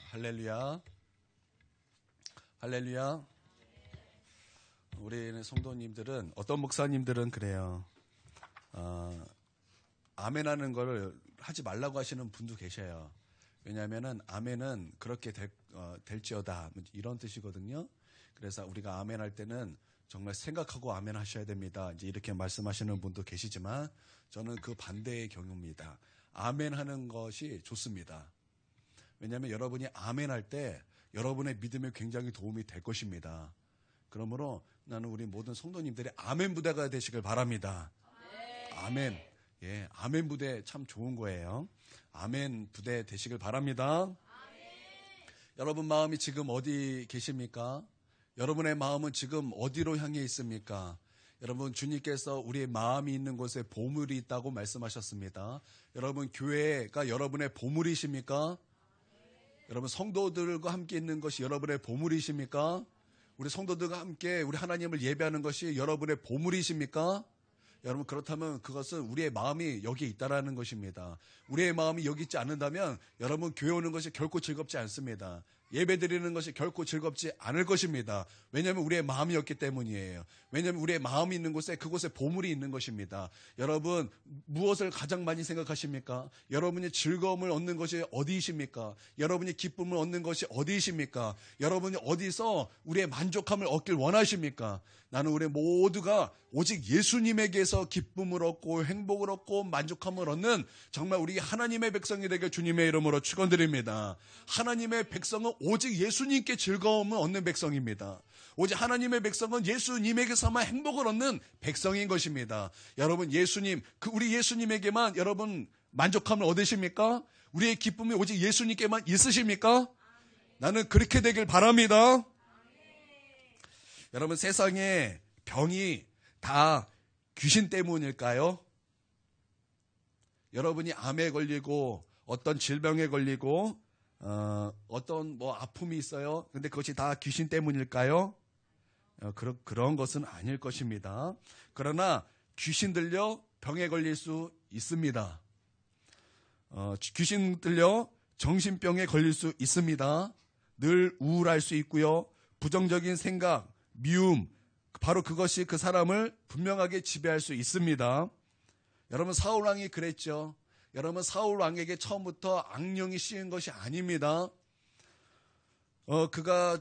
할렐루야. 할렐루야. 우리 성도님들은, 어떤 목사님들은 그래요. 아멘하는 걸 하지 말라고 하시는 분도 계셔요. 왜냐하면은 아멘은 그렇게 될지어다 이런 뜻이거든요. 그래서 우리가 아멘할 때는 정말 생각하고 아멘 하셔야 됩니다. 이제 이렇게 말씀하시는 분도 계시지만 저는 그 반대의 경우입니다. 아멘 하는 것이 좋습니다. 왜냐하면 여러분이 아멘 할 때 여러분의 믿음에 굉장히 도움이 될 것입니다. 그러므로 나는 우리 모든 성도님들이 아멘 부대가 되시길 바랍니다. 아멘. 예, 아멘 부대 참 좋은 거예요. 아멘 부대 되시길 바랍니다. 여러분 마음이 지금 어디 계십니까? 여러분의 마음은 지금 어디로 향해 있습니까? 여러분, 주님께서 우리의 마음이 있는 곳에 보물이 있다고 말씀하셨습니다. 여러분, 교회가 여러분의 보물이십니까? 여러분, 성도들과 함께 있는 것이 여러분의 보물이십니까? 우리 성도들과 함께 우리 하나님을 예배하는 것이 여러분의 보물이십니까? 여러분, 그렇다면 그것은 우리의 마음이 여기에 있다라는 것입니다. 우리의 마음이 여기 있지 않는다면 여러분, 교회 오는 것이 결코 즐겁지 않습니다. 예배 드리는 것이 결코 즐겁지 않을 것입니다. 왜냐하면 우리의 마음이었기 때문이에요. 왜냐하면 우리의 마음이 있는 곳에 그곳에 보물이 있는 것입니다. 여러분, 무엇을 가장 많이 생각하십니까? 여러분이 즐거움을 얻는 것이 어디이십니까? 여러분이 기쁨을 얻는 것이 어디이십니까? 여러분이 어디서 우리의 만족함을 얻길 원하십니까? 나는 우리 모두가 오직 예수님에게서 기쁨을 얻고 행복을 얻고 만족함을 얻는 정말 우리 하나님의 백성이 되길 주님의 이름으로 축원드립니다. 하나님의 백성은 오직 예수님께 즐거움을 얻는 백성입니다. 오직 하나님의 백성은 예수님에게서만 행복을 얻는 백성인 것입니다. 여러분, 예수님, 우리 예수님에게만 여러분 만족함을 얻으십니까? 우리의 기쁨이 오직 예수님께만 있으십니까? 나는 그렇게 되길 바랍니다. 여러분, 세상에 병이 다 귀신 때문일까요? 여러분이 암에 걸리고 어떤 질병에 걸리고 어떤 아픔이 있어요. 근데 그것이 다 귀신 때문일까요? 그런 것은 아닐 것입니다. 그러나 귀신 들려 병에 걸릴 수 있습니다. 귀신 들려 정신병에 걸릴 수 있습니다. 늘 우울할 수 있고요. 부정적인 생각, 미움, 바로 그것이 그 사람을 분명하게 지배할 수 있습니다. 여러분, 사울 왕이 그랬죠. 여러분, 사울 왕에게 처음부터 악령이 씌인 것이 아닙니다. 그가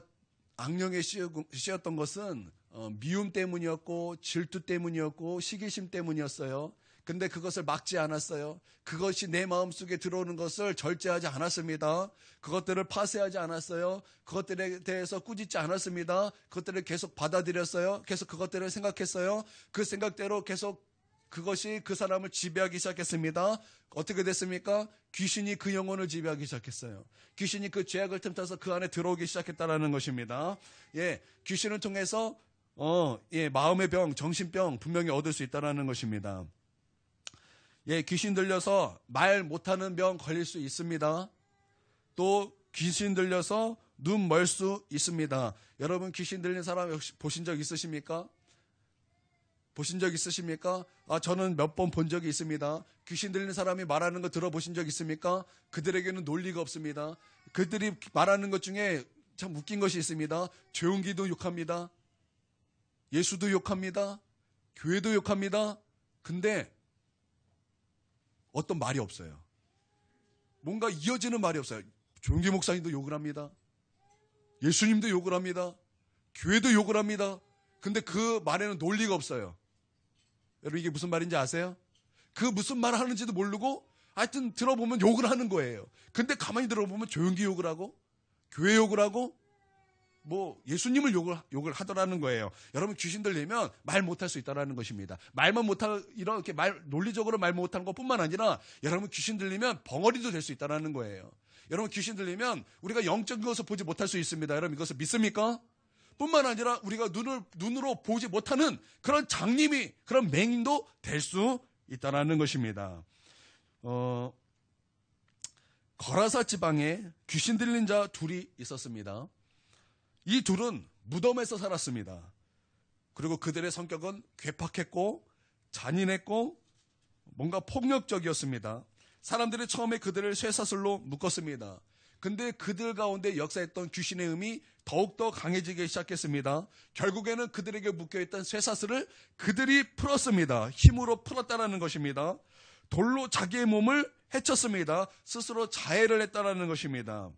악령에 씌였던 것은 미움 때문이었고 질투 때문이었고 시기심 때문이었어요. 근데 그것을 막지 않았어요. 그것이 내 마음속에 들어오는 것을 절제하지 않았습니다. 그것들을 파쇄하지 않았어요. 그것들에 대해서 꾸짖지 않았습니다. 그것들을 계속 받아들였어요. 계속 그것들을 생각했어요. 그 생각대로 계속 그것이 그 사람을 지배하기 시작했습니다. 어떻게 됐습니까? 귀신이 그 영혼을 지배하기 시작했어요. 귀신이 그 죄악을 틈타서 그 안에 들어오기 시작했다는 것입니다. 예, 귀신을 통해서 마음의 병, 정신병 분명히 얻을 수 있다는 것입니다. 예, 귀신 들려서 말 못하는 병 걸릴 수 있습니다. 또 귀신 들려서 눈 멀 수 있습니다. 여러분, 귀신 들린 사람 혹시 보신 적 있으십니까? 보신 적 있으십니까? 저는 몇 번 본 적이 있습니다. 귀신 들리는 사람이 말하는 거 들어보신 적 있습니까? 그들에게는 논리가 없습니다. 그들이 말하는 것 중에 참 웃긴 것이 있습니다. 조용기도 욕합니다. 예수도 욕합니다. 교회도 욕합니다. 근데 어떤 말이 없어요. 뭔가 이어지는 말이 없어요. 조용기 목사님도 욕을 합니다. 예수님도 욕을 합니다. 교회도 욕을 합니다. 근데 그 말에는 논리가 없어요. 여러분, 이게 무슨 말인지 아세요? 그 무슨 말을 하는지도 모르고 하여튼 들어보면 욕을 하는 거예요. 근데 가만히 들어보면 조용기 욕을 하고 교회 욕을 하고 예수님을 욕을 하더라는 거예요. 여러분, 귀신 들리면 말 못할 수 있다는 것입니다. 이렇게 논리적으로 말 못하는 것뿐만 아니라 여러분, 귀신 들리면 벙어리도 될 수 있다는 거예요. 여러분, 귀신 들리면 우리가 영적인 것을 보지 못할 수 있습니다. 여러분, 이것을 믿습니까? 뿐만 아니라 우리가 눈으로 보지 못하는 그런 장님이, 그런 맹인도 될 수 있다는 것입니다. 거라사 지방에 귀신 들린 자 둘이 있었습니다. 이 둘은 무덤에서 살았습니다. 그리고 그들의 성격은 괴팍했고 잔인했고 뭔가 폭력적이었습니다. 사람들이 처음에 그들을 쇠사슬로 묶었습니다. 근데 그들 가운데 역사했던 귀신의 힘이 더욱더 강해지기 시작했습니다. 결국에는 그들에게 묶여있던 쇠사슬을 그들이 풀었습니다. 힘으로 풀었다는 것입니다. 돌로 자기의 몸을 해쳤습니다. 스스로 자해를 했다는 것입니다.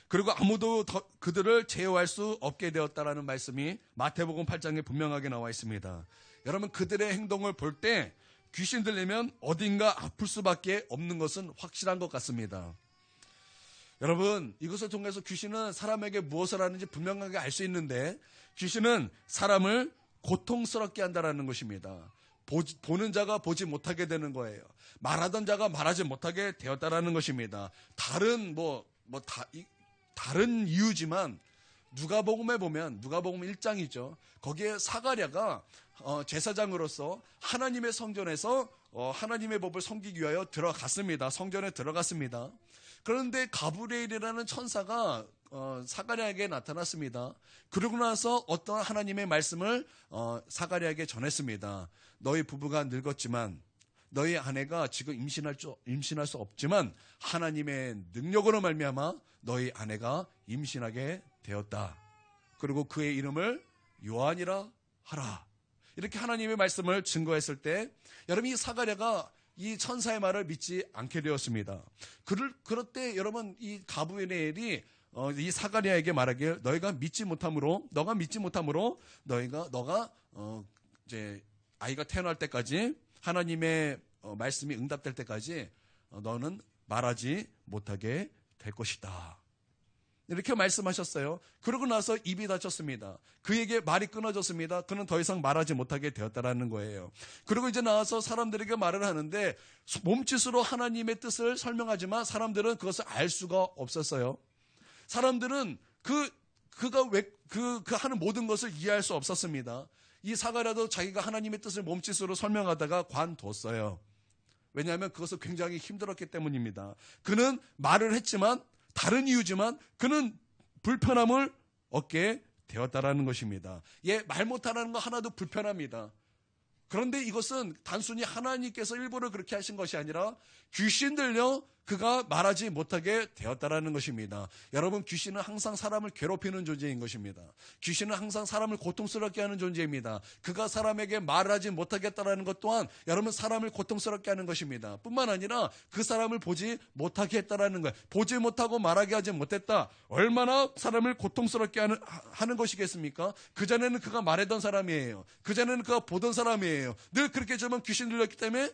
그리고 아무도 그들을 제어할 수 없게 되었다라는 말씀이 마태복음 8장에 분명하게 나와 있습니다. 여러분, 그들의 행동을 볼 때 귀신 들리면 어딘가 아플 수밖에 없는 것은 확실한 것 같습니다. 여러분, 이것을 통해서 귀신은 사람에게 무엇을 하는지 분명하게 알 수 있는데 귀신은 사람을 고통스럽게 한다는 것입니다. 보는 자가 보지 못하게 되는 거예요. 말하던 자가 말하지 못하게 되었다는 것입니다. 다른 이유지만 누가복음에 보면 누가복음 1장이죠. 거기에 사가랴가 제사장으로서 하나님의 성전에서 하나님의 법을 섬기기 위하여 들어갔습니다. 성전에 들어갔습니다. 그런데 가브리엘이라는 천사가 사가랴에게 나타났습니다. 그러고 나서 어떤 하나님의 말씀을 사가랴에게 전했습니다. 너희 부부가 늙었지만 너희 아내가 지금 임신할 수 없지만 하나님의 능력으로 말미암아 너희 아내가 임신하게 되었다. 그리고 그의 이름을 요한이라 하라. 이렇게 하나님의 말씀을 증거했을 때 여러분, 이 사가랴가 이 천사의 말을 믿지 않게 되었습니다. 그럴 때 여러분, 이 가브리엘이 이 사가랴에게 말하길 너가 믿지 못함으로 너가 이제 아이가 태어날 때까지 하나님의 말씀이 응답될 때까지 너는 말하지 못하게 될 것이다. 이렇게 말씀하셨어요. 그러고 나서 입이 닫혔습니다. 그에게 말이 끊어졌습니다. 그는 더 이상 말하지 못하게 되었다라는 거예요. 그리고 이제 나와서 사람들에게 말을 하는데 몸짓으로 하나님의 뜻을 설명하지만 사람들은 그것을 알 수가 없었어요. 사람들은 그가 왜 그 하는 모든 것을 이해할 수 없었습니다. 이 사가랴도 자기가 하나님의 뜻을 몸짓으로 설명하다가 관뒀어요. 왜냐하면 그것을 굉장히 힘들었기 때문입니다. 그는 말을 했지만 다른 이유지만 그는 불편함을 얻게 되었다라는 것입니다. 말 못하는 거 하나도 불편합니다. 그런데 이것은 단순히 하나님께서 일부러 그렇게 하신 것이 아니라 귀신 들려 그가 말하지 못하게 되었다라는 것입니다. 여러분, 귀신은 항상 사람을 괴롭히는 존재인 것입니다. 귀신은 항상 사람을 고통스럽게 하는 존재입니다. 그가 사람에게 말하지 못하겠다라는 것 또한 여러분, 사람을 고통스럽게 하는 것입니다. 뿐만 아니라 그 사람을 보지 못하게 했다라는 거예요. 보지 못하고 말하게 하지 못했다. 얼마나 사람을 고통스럽게 하는 것이겠습니까? 그전에는 그가 말하던 사람이에요. 그전에는 그가 보던 사람이에요. 늘 그렇게 하지만 귀신 들렸기 때문에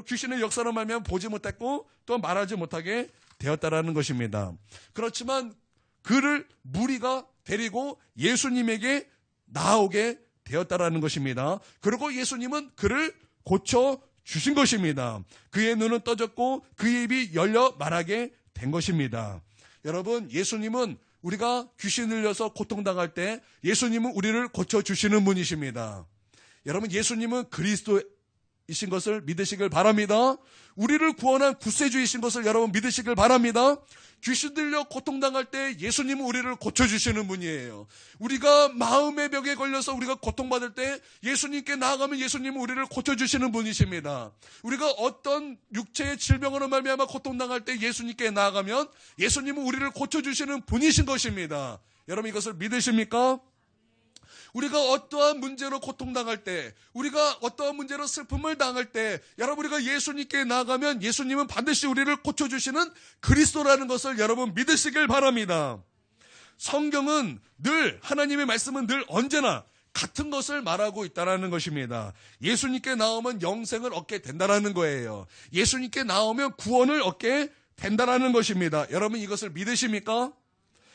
귀신의 역사로 말미암아 보지 못했고 또 말하지 못하게 되었다라는 것입니다. 그렇지만 그를 무리가 데리고 예수님에게 나오게 되었다라는 것입니다. 그리고 예수님은 그를 고쳐 주신 것입니다. 그의 눈은 떠졌고 그의 입이 열려 말하게 된 것입니다. 여러분, 예수님은 우리가 귀신 들려서 고통당할 때 예수님은 우리를 고쳐 주시는 분이십니다. 여러분, 예수님은 그리스도이신 것을 믿으시길 바랍니다. 우리를 구원한 구세주이신 것을 여러분 믿으시길 바랍니다. 귀신 들려 고통당할 때 예수님은 우리를 고쳐주시는 분이에요. 우리가 마음의 벽에 걸려서 우리가 고통받을 때 예수님께 나아가면 예수님은 우리를 고쳐주시는 분이십니다. 우리가 어떤 육체의 질병으로 말미암아 고통당할 때 예수님께 나아가면 예수님은 우리를 고쳐주시는 분이신 것입니다. 여러분, 이것을 믿으십니까? 우리가 어떠한 문제로 고통당할 때, 우리가 어떠한 문제로 슬픔을 당할 때, 여러분, 우리가 예수님께 나아가면 예수님은 반드시 우리를 고쳐주시는 그리스도라는 것을 여러분 믿으시길 바랍니다. 성경은 늘, 하나님의 말씀은 늘 언제나 같은 것을 말하고 있다는 것입니다. 예수님께 나오면 영생을 얻게 된다는 거예요. 예수님께 나오면 구원을 얻게 된다는 것입니다. 여러분, 이것을 믿으십니까?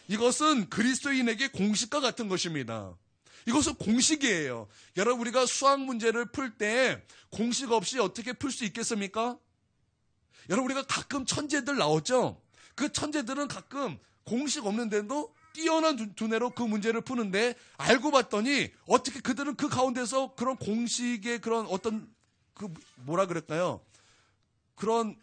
이것은 그리스도인에게 공식과 같은 것입니다. 이것은 공식이에요. 여러분, 우리가 수학 문제를 풀 때 공식 없이 어떻게 풀 수 있겠습니까? 여러분, 우리가 가끔 천재들 나오죠? 그 천재들은 가끔 공식 없는데도 뛰어난 두뇌로 그 문제를 푸는데 알고 봤더니 어떻게 그들은 그 가운데서 그런 공식의 그런 어떤 뭐라 그럴까요? 그런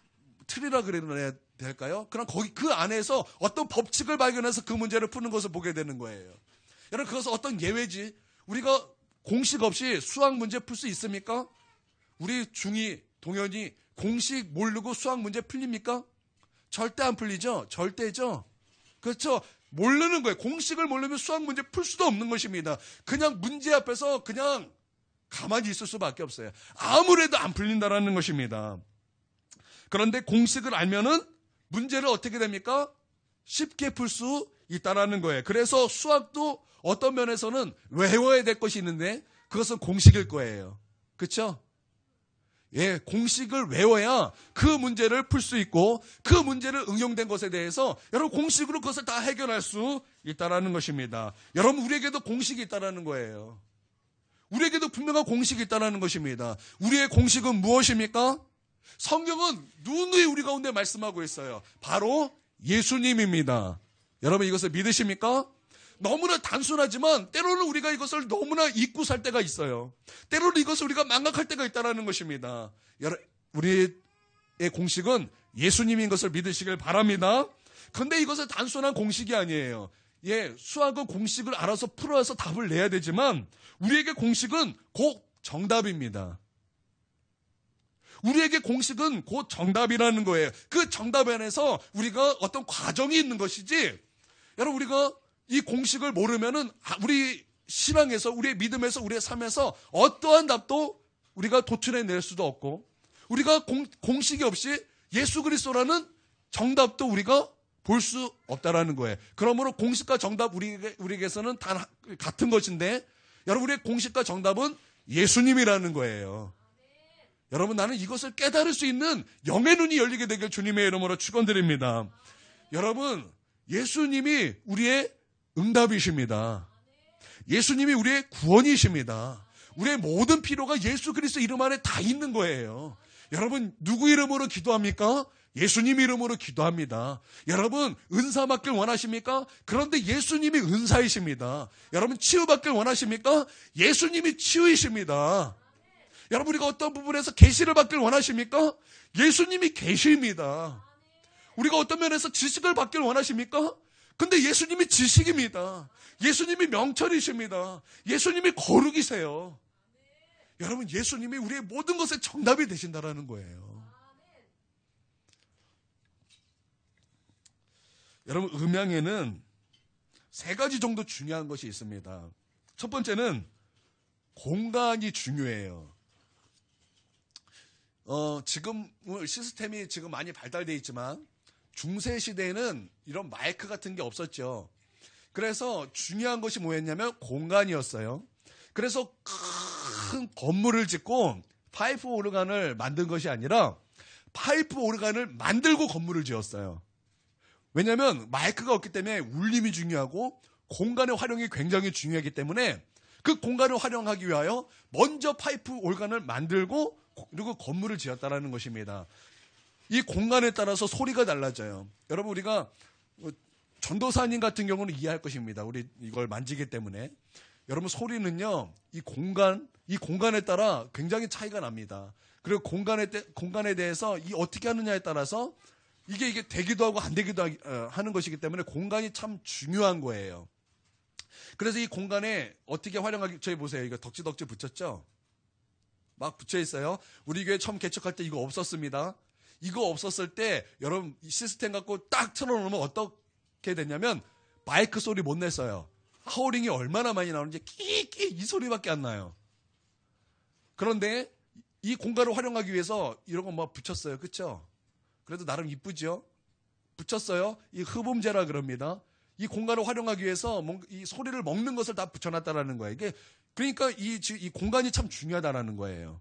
틀이라 그래야 될까요? 그럼 거기 그 안에서 어떤 법칙을 발견해서 그 문제를 푸는 것을 보게 되는 거예요. 여러분, 그것은 어떤 예외지? 우리가 공식 없이 수학 문제 풀 수 있습니까? 우리 중2, 동현이 공식 모르고 수학 문제 풀립니까? 절대 안 풀리죠? 절대죠? 그렇죠? 모르는 거예요. 공식을 모르면 수학 문제 풀 수도 없는 것입니다. 그냥 문제 앞에서 그냥 가만히 있을 수밖에 없어요. 아무래도 안 풀린다라는 것입니다. 그런데 공식을 알면은 문제를 어떻게 됩니까? 쉽게 풀 수 있다라는 거예요. 그래서 수학도 어떤 면에서는 외워야 될 것이 있는데 그것은 공식일 거예요. 그렇죠? 예, 공식을 외워야 그 문제를 풀 수 있고 그 문제를 응용된 것에 대해서 여러분 공식으로 그것을 다 해결할 수 있다라는 것입니다. 여러분 우리에게도 공식이 있다라는 거예요. 우리에게도 분명한 공식이 있다라는 것입니다. 우리의 공식은 무엇입니까? 성경은 누누이 우리 가운데 말씀하고 있어요. 바로 예수님입니다. 여러분 이것을 믿으십니까? 너무나 단순하지만 때로는 우리가 이것을 너무나 잊고 살 때가 있어요. 때로는 이것을 우리가 망각할 때가 있다는 것입니다. 우리의 공식은 예수님인 것을 믿으시길 바랍니다. 그런데 이것은 단순한 공식이 아니에요. 예, 수학은 공식을 알아서 풀어서 답을 내야 되지만 우리에게 공식은 곧 정답입니다. 우리에게 공식은 곧 정답이라는 거예요. 그 정답 안에서 우리가 어떤 과정이 있는 것이지, 여러분 우리가 이 공식을 모르면은 우리 신앙에서, 우리의 믿음에서, 우리의 삶에서 어떠한 답도 우리가 도출해낼 수도 없고, 우리가 공식이 없이 예수 그리스도라는 정답도 우리가 볼 수 없다라는 거예요. 그러므로 공식과 정답 우리에게서는 다 같은 것인데, 여러분 우리의 공식과 정답은 예수님이라는 거예요. 여러분 나는 이것을 깨달을 수 있는 영의 눈이 열리게 되길 주님의 이름으로 축원드립니다. 여러분 예수님이 우리의 응답이십니다. 예수님이 우리의 구원이십니다. 우리의 모든 필요가 예수 그리스도 이름 안에 다 있는 거예요. 여러분 누구 이름으로 기도합니까? 예수님 이름으로 기도합니다. 여러분 은사 받길 원하십니까? 그런데 예수님이 은사이십니다. 여러분 치유받길 원하십니까? 예수님이 치유이십니다. 여러분 우리가 어떤 부분에서 계시를 받길 원하십니까? 예수님이 계시입니다. 우리가 어떤 면에서 지식을 받길 원하십니까? 근데 예수님이 지식입니다. 예수님이 명철이십니다. 예수님이 거룩이세요. 여러분 예수님이 우리의 모든 것의 정답이 되신다라는 거예요. 여러분 음양에는 세 가지 정도 중요한 것이 있습니다. 첫 번째는 공간이 중요해요. 지금 시스템이 지금 많이 발달되어 있지만 중세 시대에는 이런 마이크 같은 게 없었죠. 그래서 중요한 것이 뭐였냐면 공간이었어요. 그래서 큰 건물을 짓고 파이프 오르간을 만든 것이 아니라 파이프 오르간을 만들고 건물을 지었어요. 왜냐하면 마이크가 없기 때문에 울림이 중요하고 공간의 활용이 굉장히 중요하기 때문에 그 공간을 활용하기 위하여 먼저 파이프 오르간을 만들고 그리고 건물을 지었다라는 것입니다. 이 공간에 따라서 소리가 달라져요. 여러분 우리가 전도사님 같은 경우는 이해할 것입니다. 우리 이걸 만지기 때문에. 여러분 소리는요. 이 공간에 따라 굉장히 차이가 납니다. 그리고 공간에 대해서 이 어떻게 하느냐에 따라서 이게 되기도 하고 안 되기도 하는 것이기 때문에 공간이 참 중요한 거예요. 그래서 이 공간에 어떻게 활용하기, 저희 보세요. 이거 덕지덕지 붙였죠? 막 붙여 있어요. 우리 교회 처음 개척할 때 이거 없었습니다. 이거 없었을 때 여러분 이 시스템 갖고 딱 틀어놓으면 어떻게 됐냐면 마이크 소리 못 냈어요. 하우링이 얼마나 많이 나오는지 끼끼 이 소리밖에 안 나요. 그런데 이 공간을 활용하기 위해서 이런 거 막 붙였어요. 그렇죠? 그래도 나름 이쁘죠? 붙였어요. 이 흡음재라 그럽니다. 이 공간을 활용하기 위해서 이 소리를 먹는 것을 다 붙여놨다라는 거예요. 그러니까 이 공간이 참 중요하다라는 거예요.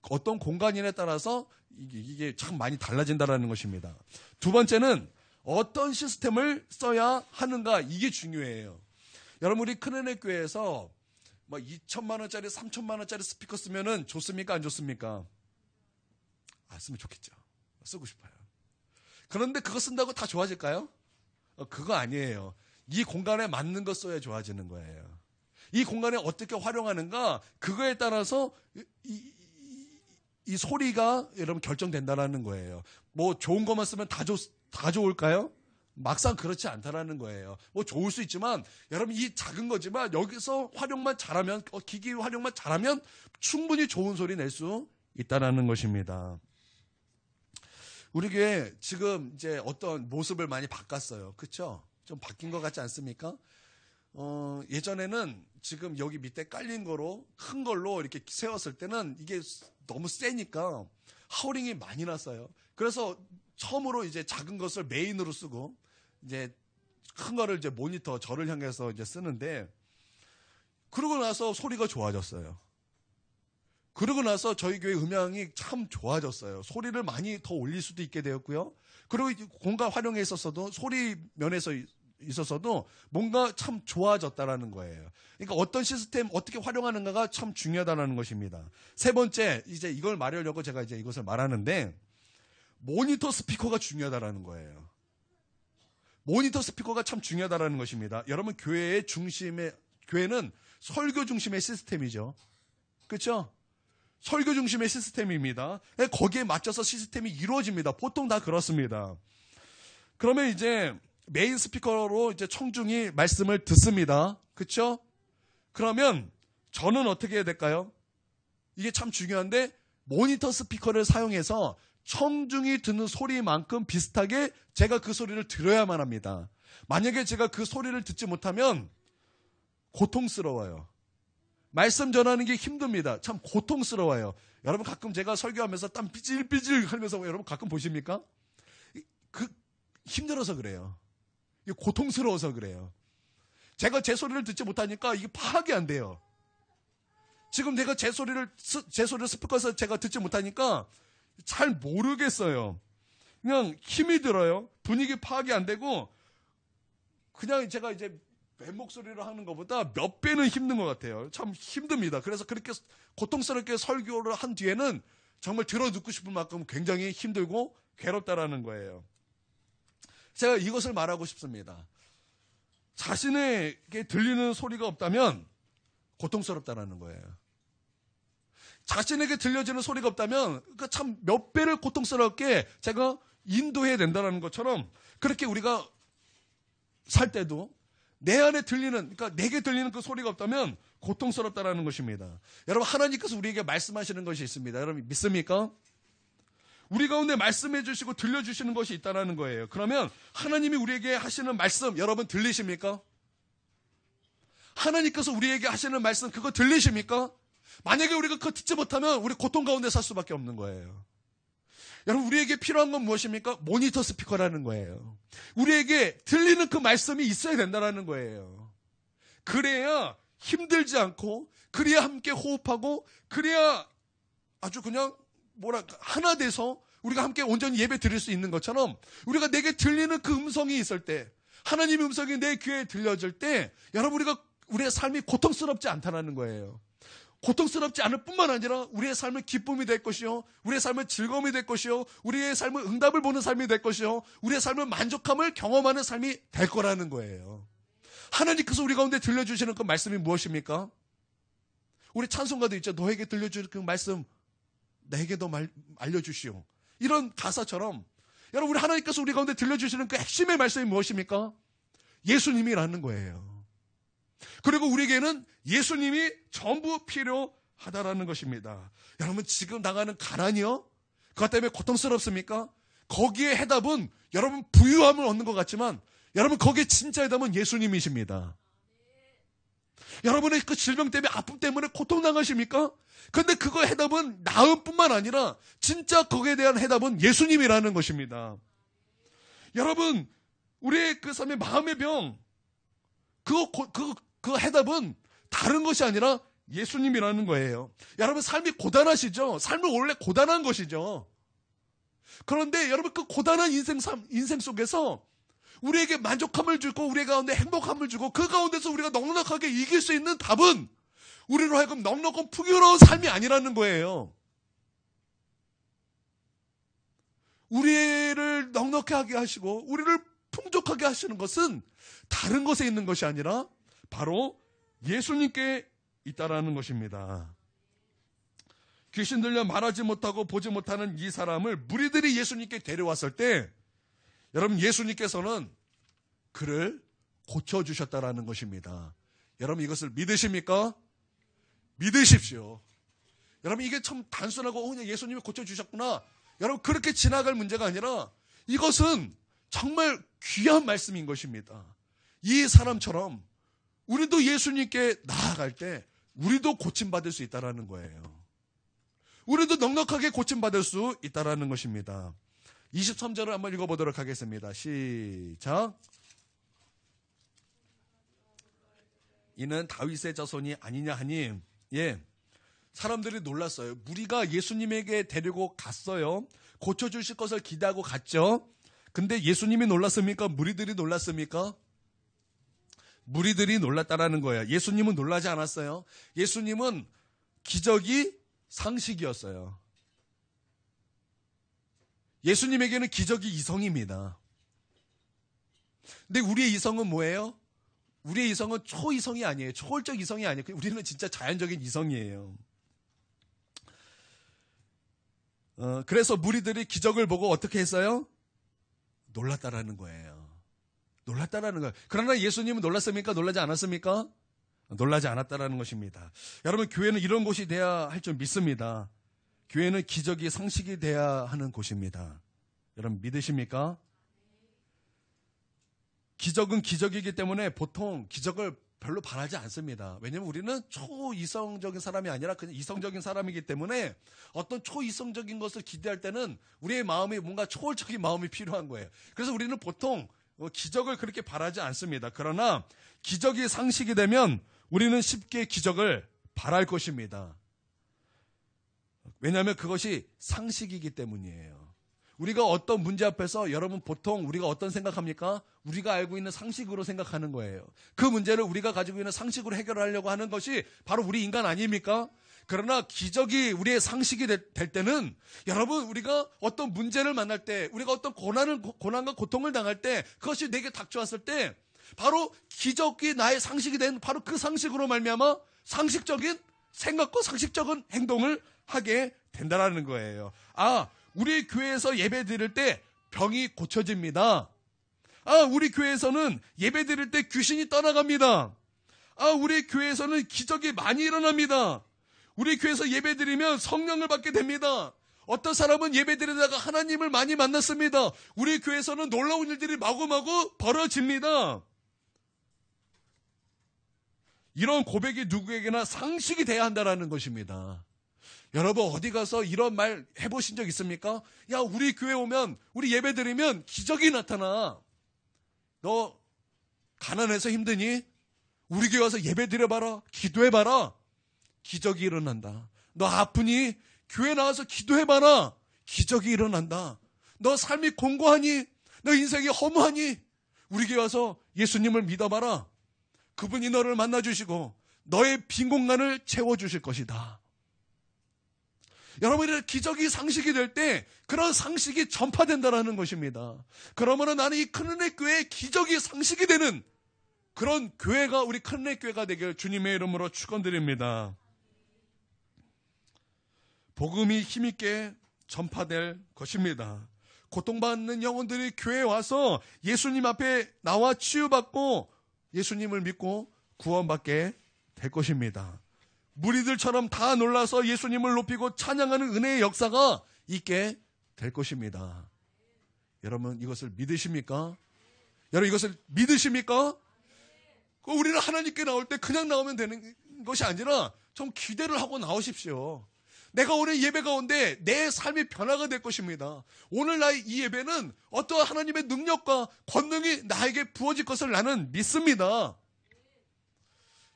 어떤 공간이냐에 따라서 이게 참 많이 달라진다라는 것입니다. 두 번째는 어떤 시스템을 써야 하는가, 이게 중요해요. 여러분 우리 큰은혜 교회에서 뭐 2천만 원짜리 3천만 원짜리 스피커 쓰면은 좋습니까 안 좋습니까? 쓰면 좋겠죠. 쓰고 싶어요. 그런데 그거 쓴다고 다 좋아질까요? 그거 아니에요. 이 공간에 맞는 거 써야 좋아지는 거예요. 이 공간에 어떻게 활용하는가, 그거에 따라서 이 소리가 여러분 결정된다라는 거예요. 뭐 좋은 것만 쓰면 다 좋을까요? 막상 그렇지 않다라는 거예요. 뭐 좋을 수 있지만 여러분 이 작은 거지만 여기서 활용만 잘하면, 기기 활용만 잘하면 충분히 좋은 소리 낼 수 있다라는 것입니다. 우리 교회 지금 이제 어떤 모습을 많이 바꿨어요. 그렇죠? 좀 바뀐 것 같지 않습니까? 예전에는 지금 여기 밑에 깔린 거로 큰 걸로 이렇게 세웠을 때는 이게 너무 세니까 하우링이 많이 났어요. 그래서 처음으로 이제 작은 것을 메인으로 쓰고 이제 큰 거를 이제 모니터 저를 향해서 이제 쓰는데, 그러고 나서 소리가 좋아졌어요. 그러고 나서 저희 교회 음향이 참 좋아졌어요. 소리를 많이 더 올릴 수도 있게 되었고요. 그리고 공간 활용에 있어서도 소리 면에서 있어서도 뭔가 참 좋아졌다라는 거예요. 그러니까 어떤 시스템 어떻게 활용하는가가 참 중요하다는 것입니다. 세 번째, 이제 이걸 말하려고 제가 이제 이것을 말하는데, 모니터 스피커가 중요하다라는 거예요. 모니터 스피커가 참 중요하다라는 것입니다. 여러분, 교회는 설교 중심의 시스템이죠. 그렇죠? 설교 중심의 시스템입니다. 거기에 맞춰서 시스템이 이루어집니다. 보통 다 그렇습니다. 그러면 이제 메인 스피커로 이제 청중이 말씀을 듣습니다. 그렇죠? 그러면 저는 어떻게 해야 될까요? 이게 참 중요한데, 모니터 스피커를 사용해서 청중이 듣는 소리만큼 비슷하게 제가 그 소리를 들어야만 합니다. 만약에 제가 그 소리를 듣지 못하면 고통스러워요. 말씀 전하는 게 힘듭니다. 참 고통스러워요. 여러분, 가끔 제가 설교하면서 땀 삐질삐질 하면서 여러분 가끔 보십니까? 힘들어서 그래요. 고통스러워서 그래요. 제가 제 소리를 듣지 못하니까 이게 파악이 안 돼요. 지금 내가 제 소리를 스피커에서 제가 듣지 못하니까 잘 모르겠어요. 그냥 힘이 들어요. 분위기 파악이 안 되고, 그냥 제가 이제 내 목소리로 하는 것보다 몇 배는 힘든 것 같아요. 참 힘듭니다. 그래서 그렇게 고통스럽게 설교를 한 뒤에는 정말 들어 듣고 싶은 만큼 굉장히 힘들고 괴롭다라는 거예요. 제가 이것을 말하고 싶습니다. 자신에게 들리는 소리가 없다면 고통스럽다라는 거예요. 자신에게 들려지는 소리가 없다면 참 몇 배를 고통스럽게 제가 인도해야 된다는 것처럼, 그렇게 우리가 살 때도 내 안에 들리는, 그러니까 내게 들리는 그 소리가 없다면 고통스럽다라는 것입니다. 여러분, 하나님께서 우리에게 말씀하시는 것이 있습니다. 여러분 믿습니까? 우리 가운데 말씀해 주시고 들려주시는 것이 있다는 거예요. 그러면 하나님이 우리에게 하시는 말씀 여러분 들리십니까? 하나님께서 우리에게 하시는 말씀 그거 들리십니까? 만약에 우리가 그거 듣지 못하면 우리 고통 가운데 살 수밖에 없는 거예요. 여러분, 우리에게 필요한 건 무엇입니까? 모니터 스피커라는 거예요. 우리에게 들리는 그 말씀이 있어야 된다는 거예요. 그래야 힘들지 않고, 그래야 함께 호흡하고, 그래야 아주 그냥 하나 돼서 우리가 함께 온전히 예배 드릴 수 있는 것처럼, 우리가 내게 들리는 그 음성이 있을 때, 하나님의 음성이 내 귀에 들려질 때, 여러분, 우리의 삶이 고통스럽지 않다는 거예요. 고통스럽지 않을 뿐만 아니라 우리의 삶은 기쁨이 될 것이요, 우리의 삶은 즐거움이 될 것이요, 우리의 삶은 응답을 보는 삶이 될 것이요, 우리의 삶은 만족함을 경험하는 삶이 될 거라는 거예요. 하나님께서 우리 가운데 들려주시는 그 말씀이 무엇입니까? 우리 찬송가도 있죠. 너에게 들려주는 그 말씀 내게도 알려주시오. 이런 가사처럼 여러분, 우리 하나님께서 우리 가운데 들려주시는 그 핵심의 말씀이 무엇입니까? 예수님이라는 거예요. 그리고 우리에게는 예수님이 전부 필요하다라는 것입니다. 여러분, 지금 나가는 가난이요? 그것 때문에 고통스럽습니까? 거기에 해답은 여러분 부유함을 얻는 것 같지만, 여러분 거기에 진짜 해답은 예수님이십니다. 여러분의 그 질병 때문에, 아픔 때문에 고통당하십니까? 그런데 그거 해답은 나음뿐만 아니라 진짜 거기에 대한 해답은 예수님이라는 것입니다. 여러분, 우리의 그 삶의 마음의 병, 그 해답은 다른 것이 아니라 예수님이라는 거예요. 여러분, 삶이 고단하시죠? 삶은 원래 고단한 것이죠. 그런데 여러분, 그 고단한 인생 속에서 우리에게 만족함을 주고, 우리 가운데 행복함을 주고, 그 가운데서 우리가 넉넉하게 이길 수 있는 답은 우리로 하여금 넉넉한 풍요로운 삶이 아니라는 거예요. 우리를 넉넉하게 하시고 우리를 풍족하게 하시는 것은 다른 것에 있는 것이 아니라 바로 예수님께 있다라는 것입니다. 귀신 들려 말하지 못하고 보지 못하는 이 사람을 무리들이 예수님께 데려왔을 때, 여러분, 예수님께서는 그를 고쳐주셨다라는 것입니다. 여러분, 이것을 믿으십니까? 믿으십시오. 여러분, 이게 참 단순하고 그냥 예수님이 고쳐주셨구나, 여러분 그렇게 지나갈 문제가 아니라 이것은 정말 귀한 말씀인 것입니다. 이 사람처럼 우리도 예수님께 나아갈 때 우리도 고침받을 수 있다는 거예요. 우리도 넉넉하게 고침받을 수 있다는 것입니다. 23절을 한번 읽어보도록 하겠습니다. 시작. 이는 다윗의 자손이 아니냐 하니, 사람들이 놀랐어요. 무리가 예수님에게 데리고 갔어요. 고쳐주실 것을 기대하고 갔죠. 근데 예수님이 놀랐습니까? 무리들이 놀랐습니까? 무리들이 놀랐다라는 거예요. 예수님은 놀라지 않았어요. 예수님은 기적이 상식이었어요. 예수님에게는 기적이 이성입니다. 근데 우리의 이성은 뭐예요? 우리의 이성은 초이성이 아니에요. 초월적 이성이 아니에요. 우리는 진짜 자연적인 이성이에요. 그래서 무리들이 기적을 보고 어떻게 했어요? 놀랐다라는 거예요. 놀랐다라는 거예요. 그러나 예수님은 놀랐습니까? 놀라지 않았습니까? 놀라지 않았다라는 것입니다. 여러분, 교회는 이런 곳이 돼야 할 줄 믿습니다. 교회는 기적이 상식이 돼야 하는 곳입니다. 여러분 믿으십니까? 기적은 기적이기 때문에 보통 기적을 별로 바라지 않습니다. 왜냐하면 우리는 초이성적인 사람이 아니라 그냥 이성적인 사람이기 때문에 어떤 초이성적인 것을 기대할 때는 우리의 마음이 뭔가 초월적인 마음이 필요한 거예요. 그래서 우리는 보통 기적을 그렇게 바라지 않습니다. 그러나 기적이 상식이 되면 우리는 쉽게 기적을 바랄 것입니다. 왜냐하면 그것이 상식이기 때문이에요. 우리가 어떤 문제 앞에서 여러분 보통 우리가 어떤 생각합니까? 우리가 알고 있는 상식으로 생각하는 거예요. 그 문제를 우리가 가지고 있는 상식으로 해결하려고 하는 것이 바로 우리 인간 아닙니까? 그러나 기적이 우리의 상식이 될 때는 여러분 우리가 어떤 문제를 만날 때 우리가 어떤 고난과 고통을 당할 때 그것이 내게 닥쳐왔을 때 바로 기적이 나의 상식이 된 바로 그 상식으로 말미암아 상식적인 생각과 상식적인 행동을 하게 된다라는 거예요. 우리 교회에서 예배 드릴 때 병이 고쳐집니다. 우리 교회에서는 예배 드릴 때 귀신이 떠나갑니다. 우리 교회에서는 기적이 많이 일어납니다. 우리 교회에서 예배 드리면 성령을 받게 됩니다. 어떤 사람은 예배 드리다가 하나님을 많이 만났습니다. 우리 교회에서는 놀라운 일들이 마구마구 벌어집니다. 이런 고백이 누구에게나 상식이 돼야 한다는 것입니다. 여러분 어디 가서 이런 말 해보신 적 있습니까? 야, 우리 교회 오면 우리 예배 드리면 기적이 나타나. 너 가난해서 힘드니? 우리 교회 와서 예배 드려봐라. 기도해봐라. 기적이 일어난다. 너 아프니? 교회 나와서 기도해봐라. 기적이 일어난다. 너 삶이 공고하니? 너 인생이 허무하니? 우리 교회 와서 예수님을 믿어봐라. 그분이 너를 만나주시고 너의 빈 공간을 채워주실 것이다. 여러분의 기적이 상식이 될 때 그런 상식이 전파된다는 것입니다. 그러면 나는 이 큰은혜 교회의 기적이 상식이 되는 그런 교회가 우리 큰은혜 교회가 되길 주님의 이름으로 축원드립니다. 복음이 힘있게 전파될 것입니다. 고통받는 영혼들이 교회에 와서 예수님 앞에 나와 치유받고 예수님을 믿고 구원받게 될 것입니다. 무리들처럼 다 놀라서 예수님을 높이고 찬양하는 은혜의 역사가 있게 될 것입니다. 여러분 이것을 믿으십니까? 여러분 이것을 믿으십니까? 우리는 하나님께 나올 때 그냥 나오면 되는 것이 아니라 좀 기대를 하고 나오십시오. 내가 오늘 예배 가운데 내 삶이 변화가 될 것입니다. 오늘 나의 이 예배는 어떠한 하나님의 능력과 권능이 나에게 부어질 것을 나는 믿습니다.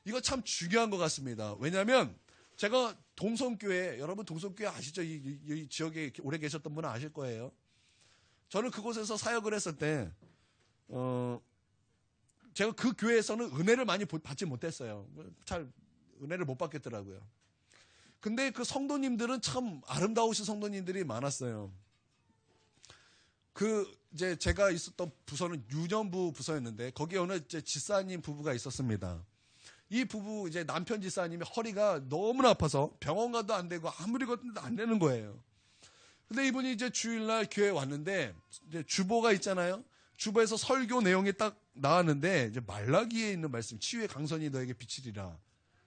이거 참 중요한 것 같습니다. 왜냐하면 제가 동성교회, 여러분 동성교회 아시죠? 이 지역에 오래 계셨던 분은 아실 거예요. 저는 그곳에서 사역을 했을 때 제가 그 교회에서는 은혜를 많이 받지 못했어요. 잘 은혜를 못 받겠더라고요. 근데 그 성도님들은 참 아름다우신 성도님들이 많았어요. 이제 제가 있었던 부서는 유년부 부서였는데 거기에 어느 지사님 부부가 있었습니다. 이 부부 이제 남편 지사님이 허리가 너무나 아파서 병원 가도 안 되고 아무리 걷도 안 되는 거예요. 근데 이분이 이제 주일날 교회에 왔는데 이제 주보가 있잖아요. 주보에서 설교 내용이 딱 나왔는데 이제 말라기에 있는 말씀, 치유의 강선이 너에게 비치리라.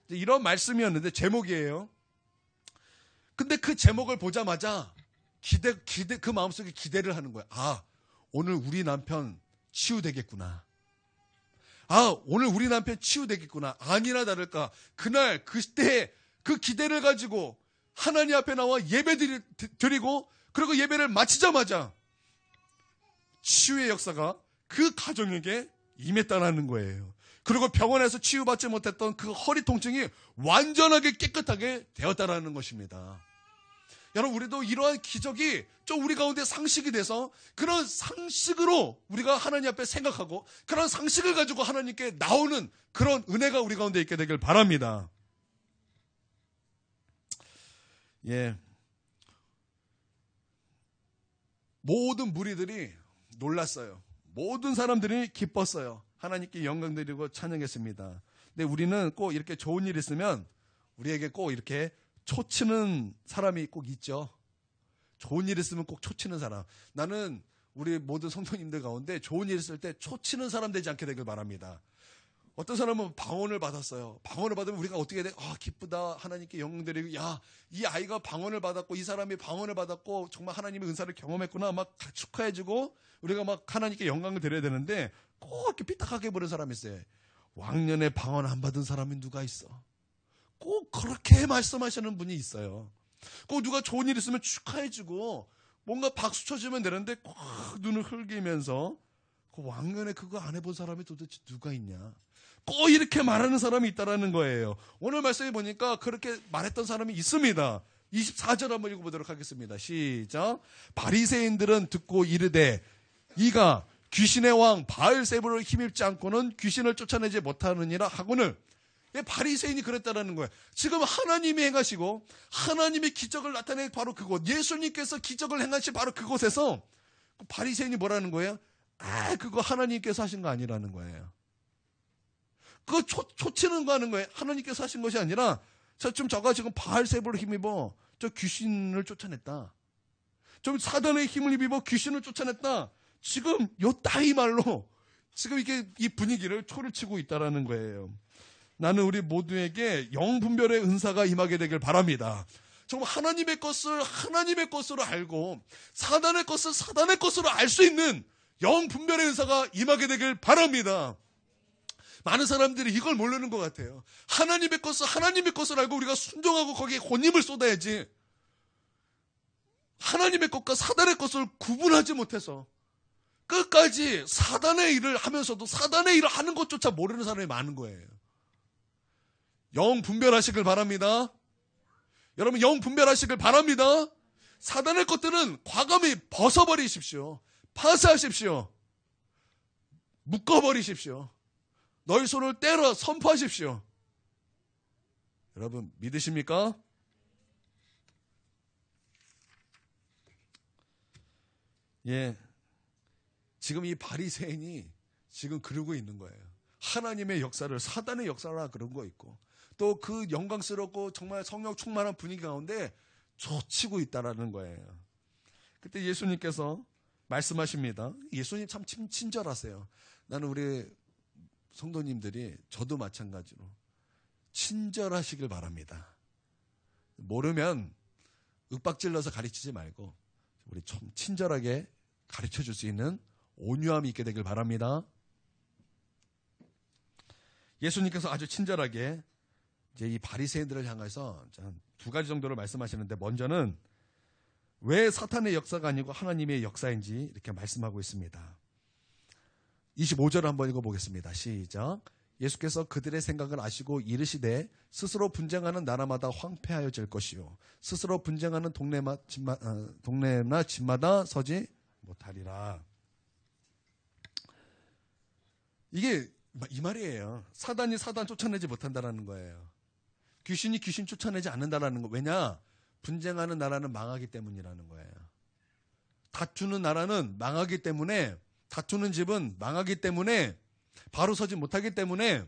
이런 말씀이었는데 제목이에요. 근데 그 제목을 보자마자 그 마음속에 기대를 하는 거야. 아, 오늘 우리 남편 치유되겠구나. 아, 오늘 우리 남편 치유되겠구나. 아니나 다를까. 그날, 그때 그 기대를 가지고 하나님 앞에 나와 예배 드리고, 그리고 예배를 마치자마자 치유의 역사가 그 가정에게 임했다는 거예요. 그리고 병원에서 치유받지 못했던 그 허리 통증이 완전하게 깨끗하게 되었다는 것입니다. 여러분, 우리도 이러한 기적이 좀 우리 가운데 상식이 돼서 그런 상식으로 우리가 하나님 앞에 생각하고 그런 상식을 가지고 하나님께 나오는 그런 은혜가 우리 가운데 있게 되길 바랍니다. 예. 모든 무리들이 놀랐어요. 모든 사람들이 기뻤어요. 하나님께 영광 드리고 찬양했습니다. 근데 우리는 꼭 이렇게 좋은 일 있으면 우리에게 꼭 이렇게 초치는 사람이 꼭 있죠. 좋은 일 있으면 꼭 초치는 사람. 나는 우리 모든 성도님들 가운데 좋은 일 있을 때 초치는 사람 되지 않게 되길 바랍니다. 어떤 사람은 방언을 받았어요. 방언을 받으면 우리가 어떻게 돼? 아, 기쁘다. 하나님께 영광 드리고, 야, 이 아이가 방언을 받았고 이 사람이 방언을 받았고 정말 하나님의 은사를 경험했구나. 막 축하해주고 우리가 막 하나님께 영광을 드려야 되는데 꼭 이렇게 삐딱하게 보는 사람이 있어요. 왕년에 방언 안 받은 사람이 누가 있어? 꼭 그렇게 말씀하시는 분이 있어요. 꼭 누가 좋은 일 있으면 축하해주고 뭔가 박수 쳐주면 되는데 꼭 눈을 흘기면서 그 왕년에 그거 안 해본 사람이 도대체 누가 있냐? 꼭 이렇게 말하는 사람이 있다라는 거예요. 오늘 말씀해 보니까 그렇게 말했던 사람이 있습니다. 24절 한번 읽어보도록 하겠습니다. 시작. 바리새인들은 듣고 이르되 이가 귀신의 왕 바알세불을 힘입지 않고는 귀신을 쫓아내지 못하느니라 하고는, 바리새인이 그랬다라는 거예요. 지금 하나님이 행하시고 하나님의 기적을 나타낸 바로 그곳, 예수님께서 기적을 행하신 바로 그곳에서 바리새인이 뭐라는 거예요? 아, 그거 하나님께서 하신 거 아니라는 거예요. 그거 초치는 거 하는 거예요. 하나님께서 하신 것이 아니라 저가 지금 바알세불을 힘입어 저 귀신을 쫓아냈다. 좀 사단의 힘을 힘입어 귀신을 쫓아냈다. 지금 요 따위 말로 지금 이게 이 분위기를 초를 치고 있다라는 거예요. 나는 우리 모두에게 영분별의 은사가 임하게 되길 바랍니다. 정말 하나님의 것을 하나님의 것으로 알고 사단의 것을 사단의 것으로 알 수 있는 영분별의 은사가 임하게 되길 바랍니다. 많은 사람들이 이걸 모르는 것 같아요. 하나님의 것을 하나님의 것을 알고 우리가 순종하고 거기에 혼힘을 쏟아야지, 하나님의 것과 사단의 것을 구분하지 못해서 끝까지 사단의 일을 하면서도 사단의 일을 하는 것조차 모르는 사람이 많은 거예요. 영 분별하시길 바랍니다. 여러분, 영 분별하시길 바랍니다. 사단의 것들은 과감히 벗어버리십시오. 파쇄하십시오. 묶어버리십시오. 너희 손을 떼러 선포하십시오. 여러분, 믿으십니까? 예. 지금 이 바리새인이 지금 그러고 있는 거예요. 하나님의 역사를 사단의 역사라 그런 거 있고, 또 그 영광스럽고 정말 성령 충만한 분위기 가운데 쫓치고 있다라는 거예요. 그때 예수님께서 말씀하십니다. 예수님 참 친절하세요. 나는 우리 성도님들이, 저도 마찬가지로 친절하시길 바랍니다. 모르면 윽박질러서 가르치지 말고 우리 좀 친절하게 가르쳐줄 수 있는 온유함이 있게 되길 바랍니다. 예수님께서 아주 친절하게 이제 이 바리새인들을 향해서 한 두 가지 정도를 말씀하시는데, 먼저는 왜 사탄의 역사가 아니고 하나님의 역사인지 이렇게 말씀하고 있습니다. 25절을 한번 읽어보겠습니다. 시작. 예수께서 그들의 생각을 아시고 이르시되 스스로 분쟁하는 나라마다 황폐하여질 것이요 스스로 분쟁하는 동네나 집마다 서지 못하리라. 이게 이 말이에요. 사단이 사단 쫓아내지 못한다라는 거예요. 귀신이 귀신 쫓아내지 않는다라는 거. 왜냐? 분쟁하는 나라는 망하기 때문이라는 거예요. 다투는 나라는 망하기 때문에, 다투는 집은 망하기 때문에, 바로 서지 못하기 때문에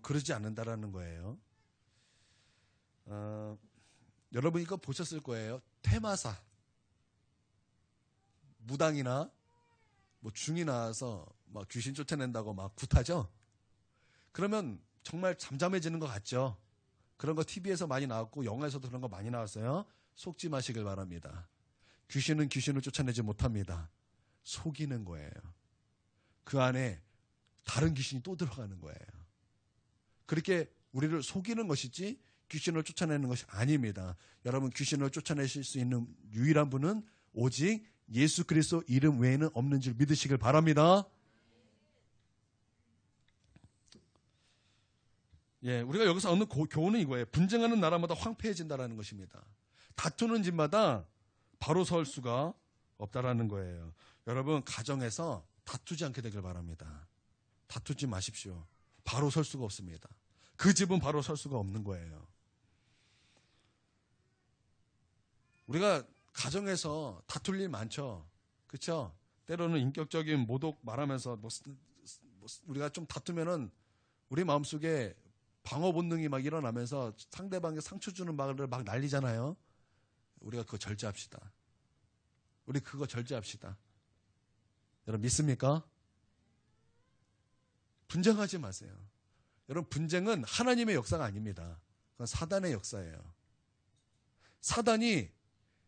그러지 않는다라는 거예요. 여러분 이거 보셨을 거예요. 퇴마사, 무당이나 뭐 중이 나와서 막 귀신 쫓아낸다고 막 굿하죠. 그러면 정말 잠잠해지는 것 같죠. 그런 거 TV에서 많이 나왔고 영화에서도 그런 거 많이 나왔어요. 속지 마시길 바랍니다. 귀신은 귀신을 쫓아내지 못합니다. 속이는 거예요. 그 안에 다른 귀신이 또 들어가는 거예요. 그렇게 우리를 속이는 것이지 귀신을 쫓아내는 것이 아닙니다. 여러분, 귀신을 쫓아내실 수 있는 유일한 분은 오직 예수 그리스도 이름 외에는 없는 줄 믿으시길 바랍니다. 예, 우리가 여기서 얻는 교훈은 이거예요. 분쟁하는 나라마다 황폐해진다라는 것입니다. 다투는 집마다 바로 설 수가 없다라는 거예요. 여러분, 가정에서 다투지 않게 되길 바랍니다. 다투지 마십시오. 바로 설 수가 없습니다. 그 집은 바로 설 수가 없는 거예요. 우리가 가정에서 다툴 일 많죠. 그렇죠? 때로는 인격적인 모독 말하면서 우리가 좀 다투면은 우리 마음속에 방어 본능이 막 일어나면서 상대방에게 상처 주는 말을 막 날리잖아요. 우리가 그거 절제합시다. 우리 그거 절제합시다. 여러분 믿습니까? 분쟁하지 마세요. 여러분, 분쟁은 하나님의 역사가 아닙니다. 그건 사단의 역사예요. 사단이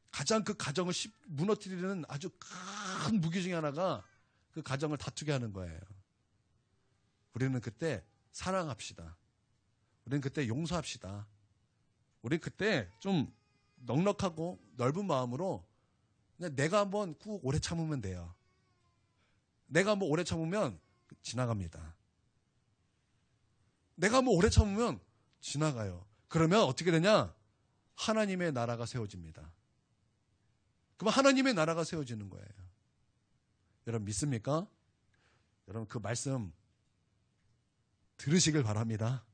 가장 그 가정을 무너뜨리는 아주 큰 무기 중에 하나가 그 가정을 다투게 하는 거예요. 우리는 그때 사랑합시다. 우리는 그때 용서합시다. 우리는 그때 좀 넉넉하고 넓은 마음으로 그냥 내가 한번 꾹 오래 참으면 돼요. 내가 한번 오래 참으면 지나갑니다. 내가 한번 오래 참으면 지나가요. 그러면 어떻게 되냐? 하나님의 나라가 세워집니다. 그럼 하나님의 나라가 세워지는 거예요. 여러분 믿습니까? 여러분 그 말씀 들으시길 바랍니다.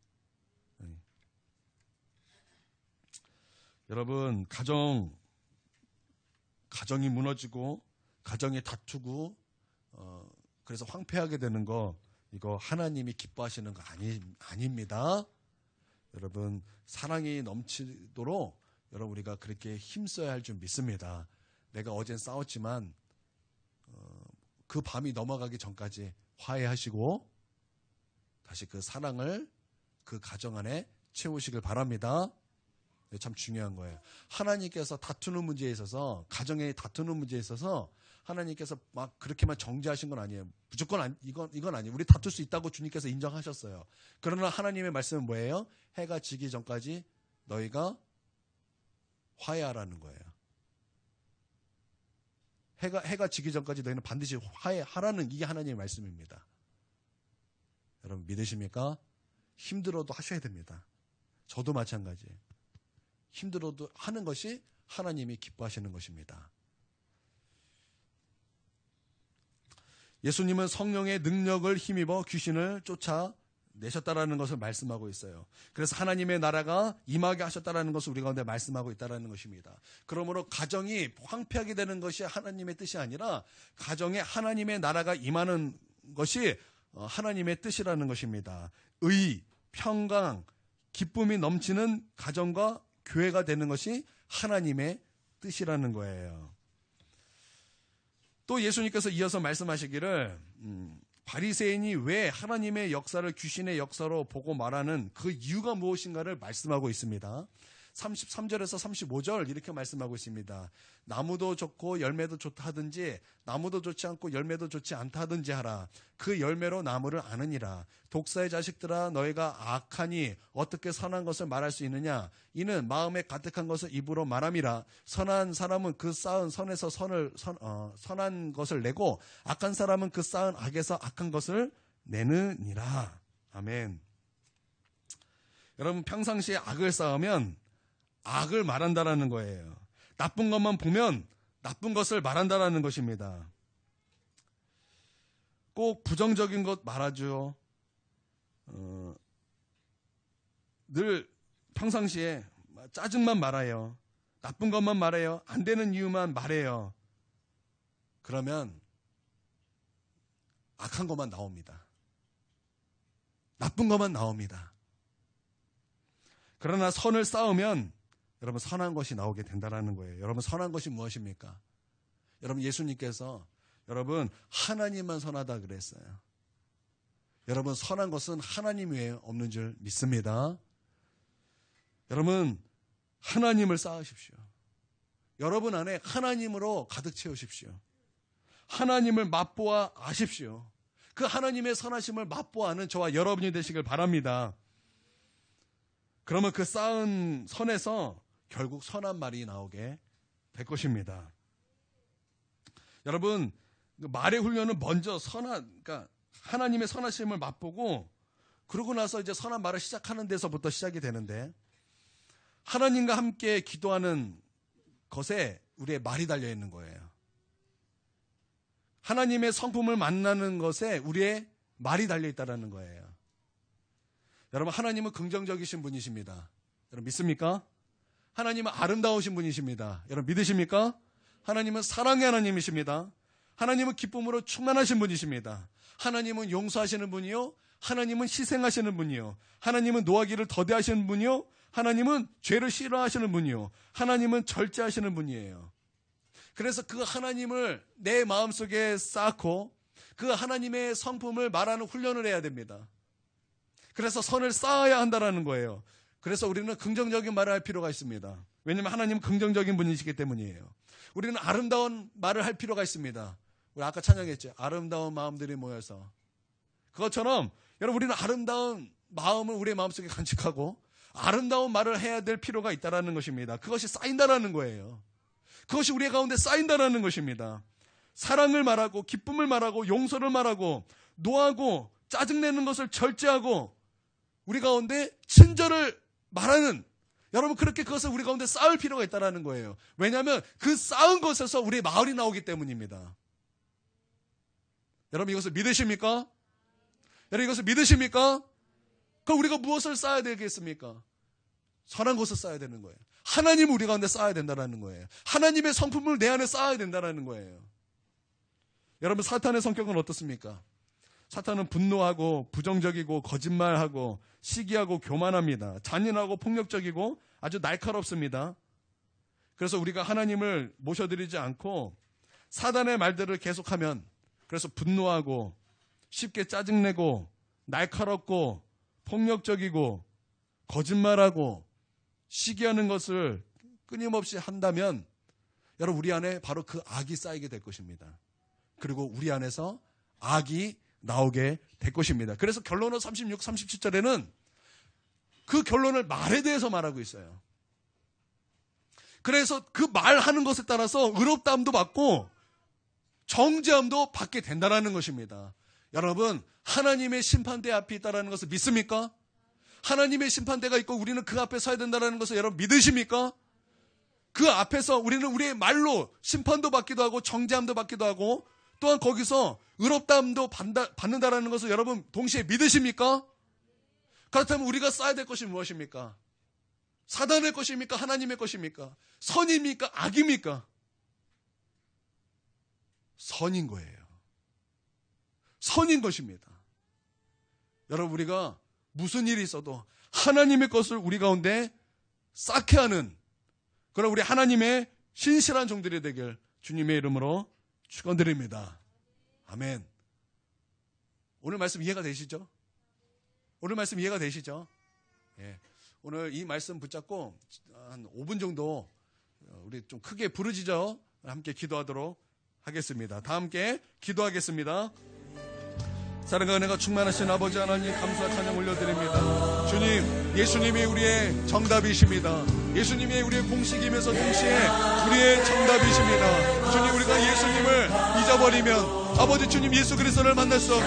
여러분 가정이 무너지고 가정이 다투고 그래서 황폐하게 되는 거 이거 하나님이 기뻐하시는 거 아닙니다. 여러분 사랑이 넘치도록 여러분 우리가 그렇게 힘써야 할 줄 믿습니다. 내가 어젠 싸웠지만 그 밤이 넘어가기 전까지 화해하시고 다시 그 사랑을 그 가정 안에 채우시길 바랍니다. 참 중요한 거예요. 하나님께서 다투는 문제에 있어서 가정에 다투는 문제에 있어서 하나님께서 막 그렇게만 정죄하신 건 아니에요. 무조건 이건 아니에요. 우리 다툴 수 있다고 주님께서 인정하셨어요. 그러나 하나님의 말씀은 뭐예요? 해가 지기 전까지 너희가 화해하라는 거예요. 해가 지기 전까지 너희는 반드시 화해하라는 이게 하나님의 말씀입니다. 여러분 믿으십니까? 힘들어도 하셔야 됩니다. 저도 마찬가지예요. 힘들어도 하는 것이 하나님이 기뻐하시는 것입니다. 예수님은 성령의 능력을 힘입어 귀신을 쫓아내셨다라는 것을 말씀하고 있어요. 그래서 하나님의 나라가 임하게 하셨다라는 것을 우리 가운데 말씀하고 있다라는 것입니다. 그러므로 가정이 황폐하게 되는 것이 하나님의 뜻이 아니라 가정에 하나님의 나라가 임하는 것이 하나님의 뜻이라는 것입니다. 의, 평강, 기쁨이 넘치는 가정과 교회가 되는 것이 하나님의 뜻이라는 거예요. 또 예수님께서 이어서 말씀하시기를 바리새인이 왜 하나님의 역사를 귀신의 역사로 보고 말하는 그 이유가 무엇인가를 말씀하고 있습니다. 33절에서 35절 이렇게 말씀하고 있습니다. 나무도 좋고 열매도 좋다 하든지 나무도 좋지 않고 열매도 좋지 않다 하든지 하라. 그 열매로 나무를 아느니라. 독사의 자식들아 너희가 악하니 어떻게 선한 것을 말할 수 있느냐. 이는 마음에 가득한 것을 입으로 말함이라. 선한 사람은 그 쌓은 선에서 선한 것을 내고 악한 사람은 그 쌓은 악에서 악한 것을 내느니라. 아멘. 여러분 평상시에 악을 쌓으면 악을 말한다라는 거예요. 나쁜 것만 보면 나쁜 것을 말한다라는 것입니다. 꼭 부정적인 것 말하죠. 늘 평상시에 짜증만 말해요. 나쁜 것만 말해요. 안 되는 이유만 말해요. 그러면 악한 것만 나옵니다. 나쁜 것만 나옵니다. 그러나 선을 쌓으면 여러분 선한 것이 나오게 된다는 거예요. 여러분 선한 것이 무엇입니까? 여러분 예수님께서 여러분 하나님만 선하다 그랬어요. 여러분 선한 것은 하나님 외에 없는 줄 믿습니다. 여러분 하나님을 쌓으십시오. 여러분 안에 하나님으로 가득 채우십시오. 하나님을 맛보아 아십시오. 그 하나님의 선하심을 맛보아 아는 저와 여러분이 되시길 바랍니다. 그러면 그 쌓은 선에서 결국 선한 말이 나오게 될 것입니다. 여러분, 말의 훈련은 먼저 그러니까 하나님의 선하심을 맛보고 그러고 나서 이제 선한 말을 시작하는 데서부터 시작이 되는데, 하나님과 함께 기도하는 것에 우리의 말이 달려 있는 거예요. 하나님의 성품을 만나는 것에 우리의 말이 달려 있다는 거예요. 여러분, 하나님은 긍정적이신 분이십니다. 여러분 믿습니까? 하나님은 아름다우신 분이십니다. 여러분 믿으십니까? 하나님은 사랑의 하나님이십니다. 하나님은 기쁨으로 충만하신 분이십니다. 하나님은 용서하시는 분이요, 하나님은 희생하시는 분이요, 하나님은 노하기를 더디하시는 분이요, 하나님은 죄를 싫어하시는 분이요, 하나님은 절제하시는 분이에요. 그래서 그 하나님을 내 마음속에 쌓고 그 하나님의 성품을 말하는 훈련을 해야 됩니다. 그래서 선을 쌓아야 한다는 거예요. 그래서 우리는 긍정적인 말을 할 필요가 있습니다. 왜냐하면 하나님은 긍정적인 분이시기 때문이에요. 우리는 아름다운 말을 할 필요가 있습니다. 우리 아까 찬양했죠. 아름다운 마음들이 모여서. 그것처럼 여러분, 우리는 아름다운 마음을 우리의 마음속에 간직하고 아름다운 말을 해야 될 필요가 있다는 것입니다. 그것이 쌓인다는 거예요. 그것이 우리 가운데 쌓인다는 것입니다. 사랑을 말하고 기쁨을 말하고 용서를 말하고 노하고 짜증내는 것을 절제하고 우리 가운데 친절을 말하는, 여러분 그렇게 그것을 우리 가운데 쌓을 필요가 있다는 거예요. 왜냐하면 그 쌓은 것에서 우리의 마을이 나오기 때문입니다. 여러분 이것을 믿으십니까? 여러분 이것을 믿으십니까? 그럼 우리가 무엇을 쌓아야 되겠습니까? 선한 것을 쌓아야 되는 거예요. 하나님을 우리 가운데 쌓아야 된다는 거예요. 하나님의 성품을 내 안에 쌓아야 된다는 거예요. 여러분 사탄의 성격은 어떻습니까? 사탄은 분노하고 부정적이고 거짓말하고 시기하고 교만합니다. 잔인하고 폭력적이고 아주 날카롭습니다. 그래서 우리가 하나님을 모셔드리지 않고 사단의 말들을 계속하면, 그래서 분노하고 쉽게 짜증내고 날카롭고 폭력적이고 거짓말하고 시기하는 것을 끊임없이 한다면 여러분 우리 안에 바로 그 악이 쌓이게 될 것입니다. 그리고 우리 안에서 악이 나오게 될 것입니다. 그래서 결론은 36, 37절에는 그 결론을 말에 대해서 말하고 있어요. 그래서 그 말하는 것에 따라서 의롭다함도 받고 정죄함도 받게 된다는 것입니다. 여러분 하나님의 심판대 앞에 있다는 것을 믿습니까? 하나님의 심판대가 있고 우리는 그 앞에 서야 된다는 것을 여러분 믿으십니까? 그 앞에서 우리는 우리의 말로 심판도 받기도 하고 정죄함도 받기도 하고 또한 거기서 의롭다함도 받는다는 것을 여러분 동시에 믿으십니까? 그렇다면 우리가 쌓아야 될 것이 무엇입니까? 사단의 것입니까? 하나님의 것입니까? 선입니까? 악입니까? 선인 거예요. 선인 것입니다. 여러분 우리가 무슨 일이 있어도 하나님의 것을 우리 가운데 쌓게 하는 그런 우리 하나님의 신실한 종들이 되길 주님의 이름으로 축원드립니다. 아멘. 오늘 말씀 이해가 되시죠? 오늘 말씀 이해가 되시죠? 예. 오늘 이 말씀 붙잡고 한 5분 정도 우리 좀 크게 부르짖어 함께 기도하도록 하겠습니다. 다 함께 기도하겠습니다. 사랑과 은혜가 충만하신 아버지 하나님 감사 찬양 올려드립니다. 주님, 예수님이 우리의 정답이십니다. 예수님이 우리의 공식이면서 동시에 우리의 정답이십니다. 주님, 우리가 예수님을 잊어버리면 아버지 주님 예수 그리스도를 만날 수 없고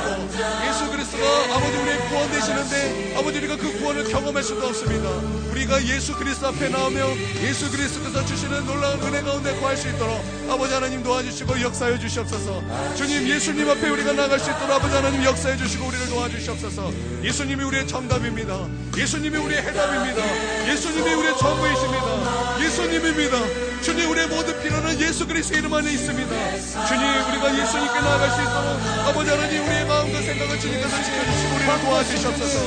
예수 그리스도가 아버지 우리의 구원 되시는데 아버지 우리가 그 구원을 경험할 수도 없습니다. 우리가 예수 그리스도 앞에 나오며 예수 그리스도께서 주시는 놀라운 은혜 가운데 구할 수 있도록 아버지 하나님 도와주시고 역사해 주시옵소서. 주님 예수님 앞에 우리가 나갈 수 있도록 아버지 하나님 역사해 주시고 우리를 도와주시옵소서. 예수님이 우리의 정답입니다. 예수님이 우리의 해답입니다. 예수님이 우리의 전부이십니다. 예수님입니다. 주님 우리의 모든 필요는 예수 그리스도의 이름 안에 있습니다. 주님 우리가 예수님께 나아갈 수 있도록 아버지 하나님 우리의 마음과 생각을 주님께서 지켜주시고 우리를 도와주시옵소서.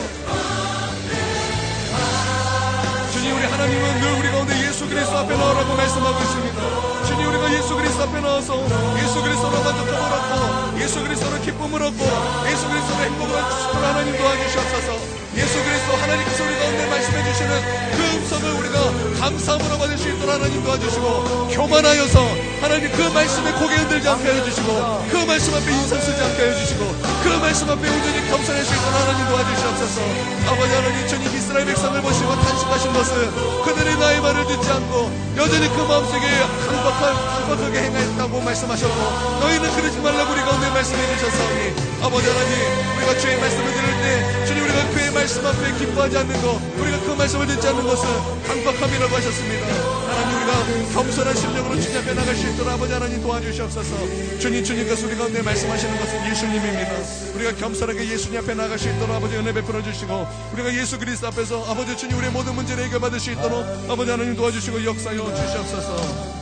주님 우리 하나님은 늘 우리 가운데 예수 그리스도 앞에 나오라고 말씀하고 있습니다. 주님 우리가 예수 그리스도 앞에 나와서 예수 그리스도로 만족함을 얻고 예수 그리스도로 기쁨을 얻고 예수 그리스도로 행복을 얻고 하나님 도와주시옵소서. 예수 그리스도 하나님께서 우리 가운데 말씀해 주시는 그 음성을 우리가 감사함으로 받을 수 있도록 하나님 도와주시고, 교만하여서 하나님 그 말씀에 고개 흔들지 않게 해주시고, 그 말씀 앞에 인상 쓰지 않게 해주시고, 그 말씀 앞에 온전히 겸손할 수 있도록 하나님 도와주시옵소서. 아버지 하나님, 주님 이스라엘 백성을 보시고 탄식하신 것은 그들이 나의 말을 듣지 않고 여전히 그 마음속에 강박하게 행했다고 말씀하셨고, 너희는 그러지 말라고 우리 가운데 말씀해 주셨사오니, 아버지 하나님, 우리가 주의 말씀을 들을 때 주님, 우리가 그의 말씀 앞에 기뻐하지 않는 것, 우리가 그 말씀을 듣지 않는 것은 강박함이라고 하셨습니다. 하나님, 우리가 겸손한 심령으로 주님 앞에 나갈 수 있도록 아버지 하나님 도와주시옵소서. 주님께서 우리 가운데 말씀하시는 것은 예수님입니다. 우리가 겸손하게 예수님 앞에 나갈 수 있도록 아버지 은혜 베풀어 주시고, 우리가 예수 그리스도 앞에서 아버지 주님 우리의 모든 문제를 해결받을 수 있도록 아버지 하나님 도와주시고 역사여 주시옵소서.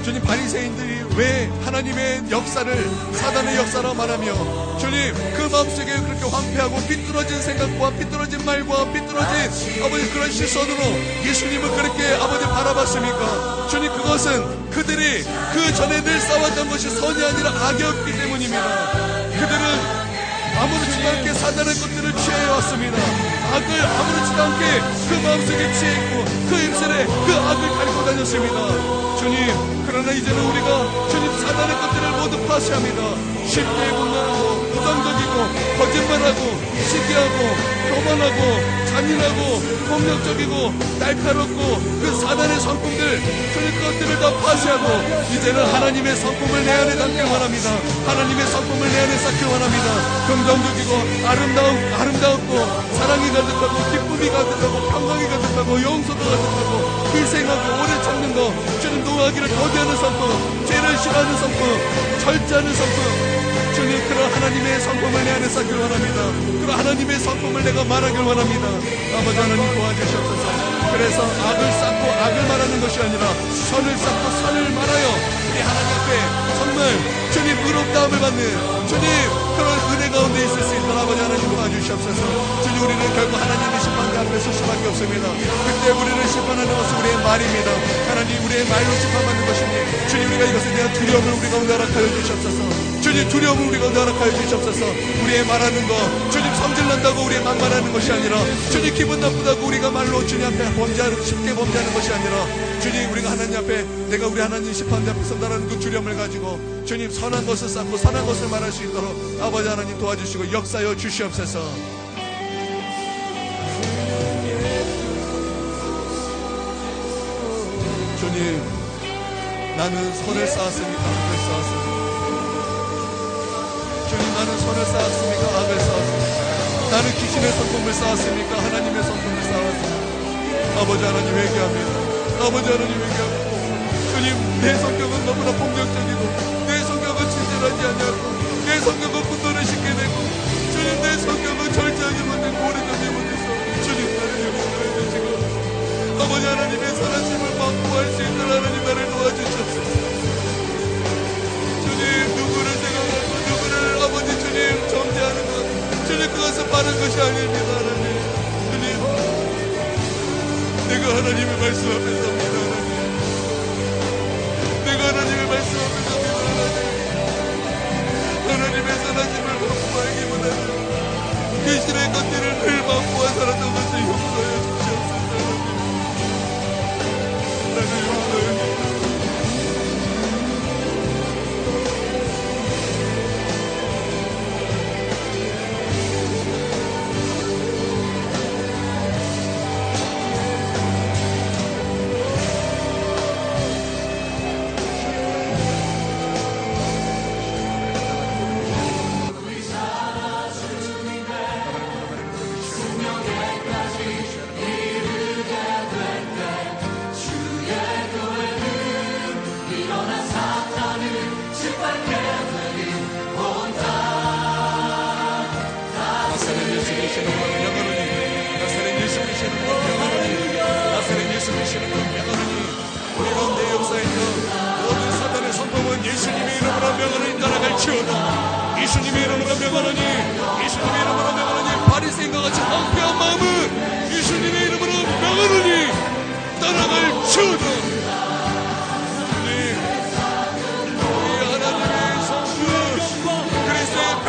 주님, 바리새인들이 왜 하나님의 역사를 사단의 역사라 말하며, 주님 그 마음속에 그렇게 황폐하고 삐뚤어진 생각과 삐뚤어진 말과 삐뚤어진 아버지 그런 시선으로 예수님을 그렇게 아버지 바라봤습니까? 주님, 그것은 그들이 그 전에 늘 싸웠던 것이 선이 아니라 악이었기 때문입니다. 그들은 아무렇지도 않게 사단의 것들을 취해왔습니다. 악을 아무렇지도 않게 그 마음속에 취해있고 그 입술에 그 악을 가리고 다녔습니다. 주님, 그러나 이제는 우리가 주님 사단의 것들을 모두 파쇄합니다. 쉽게 분노하고 부정적이고 거짓말하고 시기하고 교만하고 잔인하고 폭력적이고 날카롭고 그 사단의 성품들, 주님 그것들을 다 파쇄하고 이제는 하나님의 성품을 내 안에 담길 원합니다. 하나님의 성품을 내 안에 쌓길 원합니다. 긍정적이고 아름다웠고 사랑이 가득하고 기쁨이 가득하고 평강이 가득하고 용서가 가득하고 희생하고 오래 참는 것, 주님 노하기를 거부하는 성품, 죄를 싫어하는 성품, 절제하는 성품, 주님 그런 하나님의 성품을 내 안에 쌓길 원합니다. 그런 하나님의 성품을 내가 말하길 원합니다. 아버지 하나님 도와주시옵소서. 그래서 악을 쌓고 악을 말하는 것이 아니라 선을 쌓고 선을 말하여 우리 하나님 앞에 정말 주님 의롭다함을 받는 주님 그런 은혜 가운데 있을 수 있도록 아버지 하나님 도와주시옵소서. 주님, 우리는 결국 하나님의 심판대 앞에 설 수밖에 없습니다. 그때 우리를 심판하는 것은 우리의 말입니다. 하나님, 우리의 말로 심판받는 것이니 주님, 우리가 이것에 대한 두려움을 우리 가운데 허락하여 주시옵소서. 주님, 두려움을 우리 가운데 허락하여 주시옵소서. 우리의 말하는 것, 주님 성질난다고 우리의 막말하는 것이 아니라, 주님 기분 나쁘다고 우리가 말로 주님 앞에 쉽게 범죄하는 것이 아니라, 주님 우리가 하나님 앞에 내가 우리 하나님 심판대 앞에 선다라는 그 두려움을 가지고 주님 선한 것을 쌓고 선한 것을 말할 수 있도록 아버지 하나님 도와주시고 역사여 주시옵소서. 주님, 나는 선을 쌓았습니까? 악을 쌓았습니까? 주님, 나는 선을 쌓았습니까? 악을 쌓았습니까? 나는 귀신의 성품을 쌓았습니까? 하나님의 성품을 쌓았습니까? 아버지 하나님 회개합니다. 아버지 하나님 회개합니다. 주님, 내 성격은 너무나 폭력적이고 내 성격은 친절하지 않냐고 내 성격은 분노를 쉽게 내고 주님, 내 성격은 절제하지 못하고 오래 가지 못해서 주님, 나를 용서해 주시고 아버지 하나님의 선하심을 확보할 수 있는 하나님 나를 도와주시옵소서. 주님, 누구를 생각하고 누구를 아버지 주님 정죄하는 것, 주님 그것은 바른 것이 아닙니다. 하나님, 주님, 내가 하나님의 말씀 앞에 섭니다. 하나님, 내가 하나님의 말씀 앞에 섭니다. 하나님의 선하심을 확보하기보다는 귀신의 것들을 늘 확보하 살았던 것을 용서해 주시옵소서. 나를 용서해 주시옵소서. 예수님의 이름으로 명하노니 따라갈지어다. 예수님의 이름으로 명하노니, 예수님의 이름으로 명하노니, 바리새인과 같이 황폐한 마음은 예수님의 이름으로 명하노니 따라갈지어다. 주님, 우리 하나님의 성품, 그리스도의 병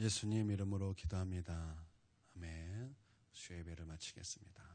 예수님 이름으로 기도합니다. 아멘. 수요 예배를 마치겠습니다.